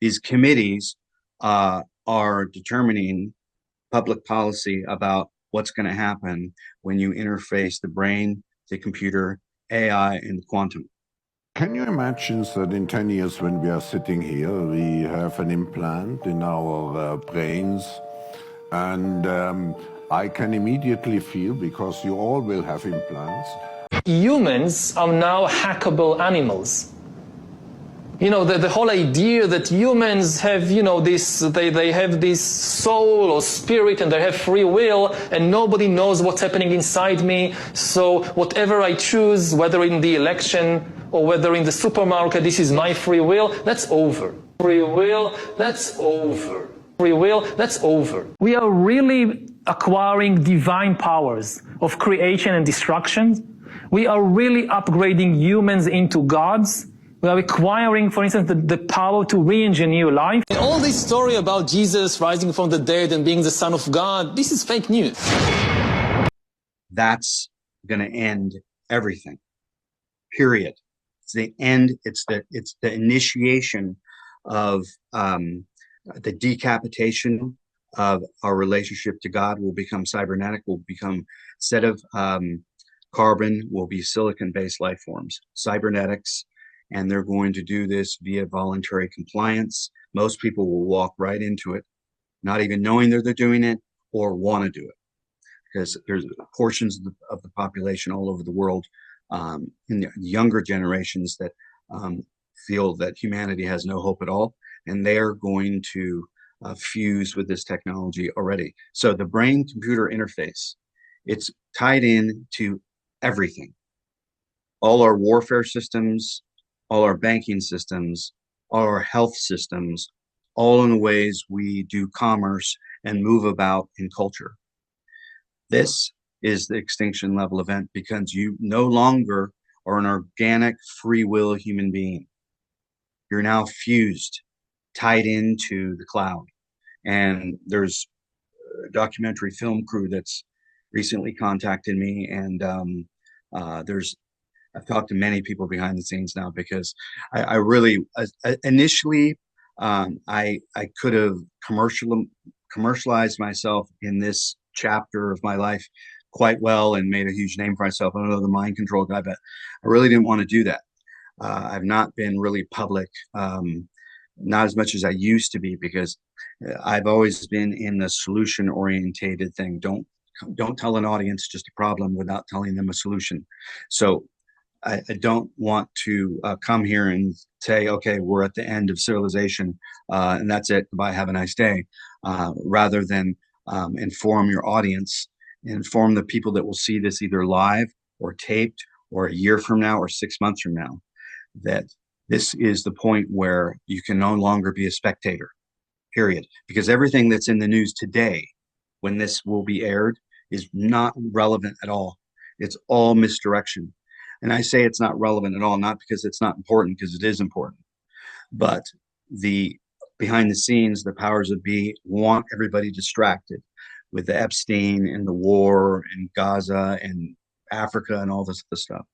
these committees are determining public policy about what's going to happen when you interface the brain, the computer, AI, and quantum. Can you imagine that in 10 years when we are sitting here, we have an implant in our brains, and I can immediately feel, because you all will have implants. Humans are now hackable animals. You know, the whole idea that humans have, you know, they have this soul or spirit and they have free will and nobody knows what's happening inside me. So whatever I choose, whether in the election or whether in the supermarket, this is my free will, that's over. Free will, that's over. Free will, that's over. We are really acquiring divine powers of creation and destruction. We are really upgrading humans into gods. We are acquiring, for instance, the power to re-engineer life. And all this story about Jesus rising from the dead and being the Son of God, this is fake news. That's going to end everything. Period. It's the end. It's the initiation of the decapitation of our relationship to God. Will become cybernetic. Will become, instead of carbon, will be silicon-based life forms, cybernetics. And they're going to do this via voluntary compliance. Most people will walk right into it, not even knowing that they're doing it or want to do it. Because there's portions of the population all over the world, in the younger generations, that feel that humanity has no hope at all. And they're going to fuse with this technology already. So the brain-computer interface, it's tied in to everything. All our warfare systems, all our banking systems, all our health systems, all in the ways we do commerce and move about in culture. This is the extinction level event because you no longer are an organic free will human being. You're now fused, tied into the cloud. And there's a documentary film crew that's recently contacted me, and I've talked to many people behind the scenes now, because I really, initially, I could have commercialized myself in this chapter of my life quite well and made a huge name for myself. I don't know, the mind control guy, but I really didn't want to do that. I've not been really public, not as much as I used to be, because I've always been in the solution orientated thing. Don't tell an audience just a problem without telling them a solution. So I don't want to come here and say, okay, we're at the end of civilization and that's it, goodbye, have a nice day, rather than inform your audience, inform the people that will see this either live or taped or a year from now or 6 months from now, that this is the point where you can no longer be a spectator, period. Because everything that's in the news today, when this will be aired, is not relevant at all. It's all misdirection. And I say it's not relevant at all, not because it's not important, because it is important. But the behind the scenes, the powers that be want everybody distracted with the Epstein and the war and Gaza and Africa and all this other stuff.